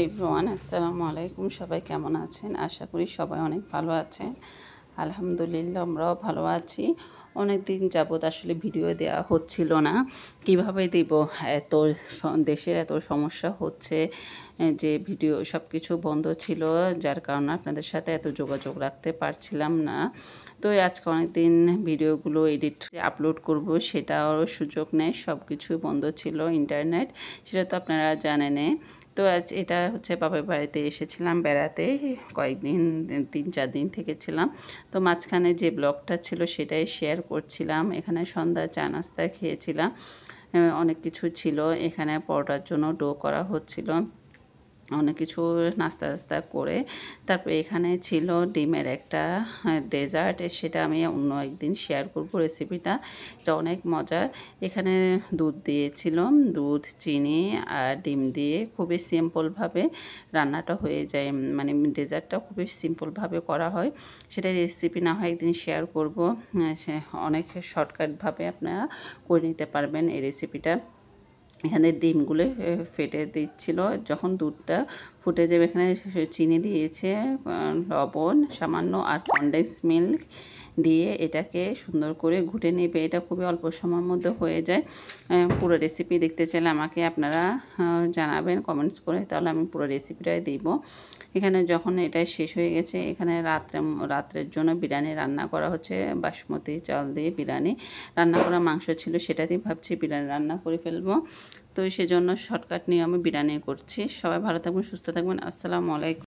Everyone, আসসালামু আলাইকুম। সবাই কেমন আছেন? আশা করি সবাই অনেক ভালো আছেন। আলহামদুলিল্লাহ, আমরাও ভালো আছি। অনেক দিন যাবৎ আসলে ভিডিও দেওয়া হচ্ছিল না। কিভাবে দিব? এত দেশের এত সমস্যা হচ্ছে যে ভিডিও সব কিছু বন্ধ ছিল, যার কারণে আপনাদের সাথে এত যোগাযোগ রাখতে পারছিলাম না। তো আজকে অনেক দিন ভিডিওগুলো এডিট আপলোড করব, সেটাও সুযোগ নেই। সব কিছুই বন্ধ ছিল, ইন্টারনেট, সেটা তো আপনারা জানেনই। তো আজ এটা হচ্ছে বাবার বাড়িতে এসেছিলাম বেড়াতে, কয়েকদিন 3-4 দিন থেকেছিলাম। তো মাঝখানে যে ব্লগটা ছিল সেটাই শেয়ার করছিলাম। এখানে সন্ধ্যা চা নাস্তা খেয়েছিলাম, অনেক কিছু ছিল। এখানে পরোটার জন্য ডো করা হচ্ছিল, অনেক কিছু নাস্তা টাস্তা করে তারপরে এখানে ছিল ডিমের একটা ডেজার্ট। সেটা আমি অন্য একদিন শেয়ার করব রেসিপিটা। এটা অনেক মজার। এখানে দুধ দিয়েছিল, দুধ, চিনি আর ডিম দিয়ে খুবই সিম্পলভাবে রান্নাটা হয়ে যায়। মানে ডেজার্টটা খুবই সিম্পলভাবে করা হয়। সেটা রেসিপি না হয় একদিন শেয়ার করব। অনেক শর্টকাটভাবে আপনারা করে নিতে পারবেন এই রেসিপিটা। এখানে ডিমগুলো ফেটে দিচ্ছিল। যখন দুধটা ফুটে যাবে, এখানে চিনি দিয়েছে, লবণ সামান্য আর কনডেন্স মিল্ক দিয়ে এটাকে সুন্দর করে ঘুটে নেবে। এটা খুবই অল্প সময়ের মধ্যে হয়ে যায়। পুরো রেসিপি দেখতে চাইলে আমাকে আপনারা জানাবেন কমেন্টস করে, তাহলে আমি পুরো রেসিপিটাই দিব। এখানে যখন এটা শেষ হয়ে গেছে, এখানে রাত্রের জন্য বিরিয়ানি রান্না করা হচ্ছে। বাসমতি চাল দিয়ে বিরিয়ানি রান্না করা মাংস ছিল, সেটা দিয়ে ভাবছি বিরিয়ানি রান্না করে ফেলবো। তো সেজন্য শর্টকাট নিয়ে আমি বিরিয়ানি করছি। সবাই ভালো থাকবেন, সুস্থ থাকবেন। আসসালামু আলাইকুম।